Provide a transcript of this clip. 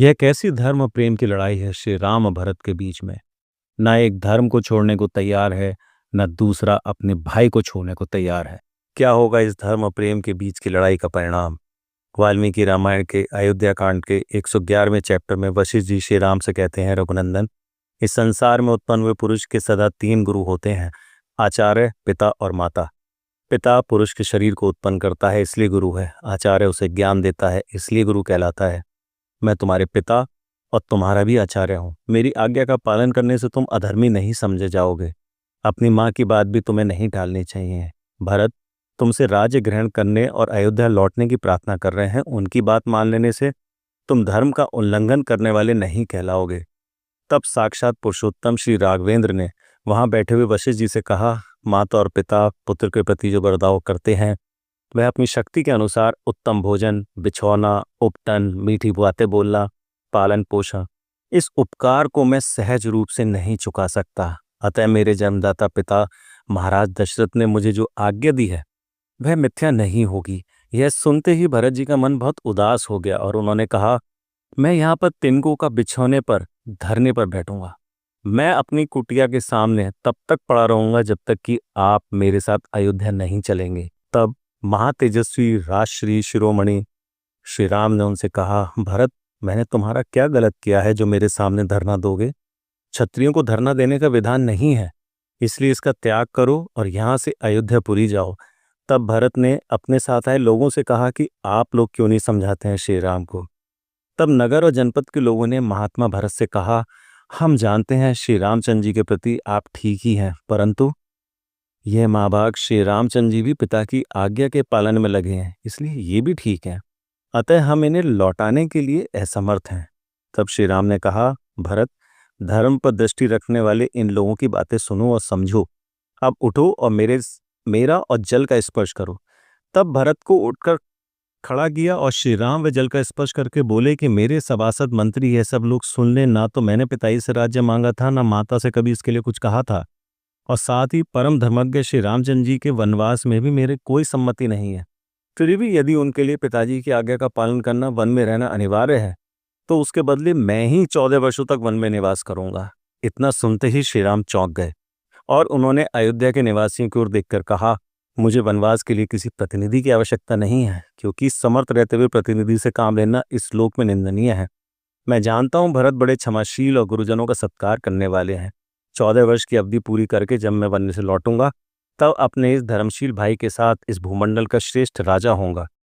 यह कैसी धर्म प्रेम की लड़ाई है श्री राम और भरत के बीच में। ना एक धर्म को छोड़ने को तैयार है, न दूसरा अपने भाई को छोड़ने को तैयार है। क्या होगा इस धर्म और प्रेम के बीच की लड़ाई का परिणाम? वाल्मीकि रामायण के अयोध्या कांड के 111वें चैप्टर में वशिष्ठ जी श्री राम से कहते हैं, रघुनंदन, इस संसार में उत्पन्न हुए पुरुष के सदा तीन गुरु होते हैं, आचार्य, पिता और माता। पिता पुरुष के शरीर को उत्पन्न करता है, इसलिए गुरु है। आचार्य उसे ज्ञान देता है, इसलिए गुरु कहलाता है। मैं तुम्हारे पिता और तुम्हारा भी आचार्य हूँ। मेरी आज्ञा का पालन करने से तुम अधर्मी नहीं समझे जाओगे। अपनी माँ की बात भी तुम्हें नहीं टालनी चाहिए। भरत तुमसे राज्य ग्रहण करने और अयोध्या लौटने की प्रार्थना कर रहे हैं, उनकी बात मान लेने से तुम धर्म का उल्लंघन करने वाले नहीं कहलाओगे। तब साक्षात पुरुषोत्तम श्री राघवेंद्र ने वहां बैठे हुए वशिष्ठ जी से कहा, माता और पिता पुत्र के प्रति जो बर्ताव करते हैं वह अपनी शक्ति के अनुसार उत्तम भोजन, बिछौना, उपटन, मीठी बातें बोलना, पालन पोषण, इस उपकार को मैं सहज रूप से नहीं चुका सकता। अतः मेरे जन्मदाता पिता महाराज दशरथ ने मुझे जो आज्ञा दी है वह मिथ्या नहीं होगी। यह सुनते ही भरत जी का मन बहुत उदास हो गया और उन्होंने कहा, मैं यहाँ पर तिनकों का बिछौने पर धरने पर बैठूंगा। मैं अपनी कुटिया के सामने तब तक पड़ा रहूंगा जब तक कि आप मेरे साथ अयोध्या नहीं चलेंगे। तब महातेजस्वी राजश्री शिरोमणि श्री राम ने उनसे कहा, भरत, मैंने तुम्हारा क्या गलत किया है जो मेरे सामने धरना दोगे? क्षत्रियों को धरना देने का विधान नहीं है, इसलिए इसका त्याग करो और यहाँ से अयोध्यापुरी जाओ। तब भरत ने अपने साथ आए लोगों से कहा कि आप लोग क्यों नहीं समझाते हैं श्री राम को। तब नगर और जनपद के लोगों ने महात्मा भरत से कहा, हम जानते हैं श्री रामचंद्र जी के प्रति आप ठीक ही हैं, परंतु यह माँ बाप श्री रामचंद्र जी भी पिता की आज्ञा के पालन में लगे हैं, इसलिए ये भी ठीक है। अतः हम इन्हें लौटाने के लिए असमर्थ हैं। तब श्री राम ने कहा, भरत, धर्म पर दृष्टि रखने वाले इन लोगों की बातें सुनो और समझो। अब उठो और मेरा और जल का स्पर्श करो। तब भरत को उठकर खड़ा किया और श्री राम व जल का स्पर्श करके बोले कि मेरे सभासद मंत्री ये सब लोग सुन लें, ना तो मैंने पिताजी से राज्य मांगा था, ना माता से कभी इसके लिए कुछ कहा था, और साथ ही परम धर्मज्ञ श्री रामचंद्र जी के वनवास में भी मेरे कोई सम्मति नहीं है। फिर भी यदि उनके लिए पिताजी की आज्ञा का पालन करना, वन में रहना अनिवार्य है, तो उसके बदले मैं ही 14 वर्षों तक वन में निवास करूंगा। इतना सुनते ही श्री राम चौंक गए और उन्होंने अयोध्या के निवासियों की ओर देखकर कहा, मुझे वनवास के लिए किसी प्रतिनिधि की आवश्यकता नहीं है, क्योंकि समर्थ रहते हुए प्रतिनिधि से काम लेना इस लोक में निंदनीय है। मैं जानता हूं भरत बड़े क्षमाशील और गुरुजनों का सत्कार करने वाले हैं। 14 वर्ष की अवधि पूरी करके जब मैं वन से लौटूंगा, तब अपने इस धर्मशील भाई के साथ इस भूमंडल का श्रेष्ठ राजा होऊंगा।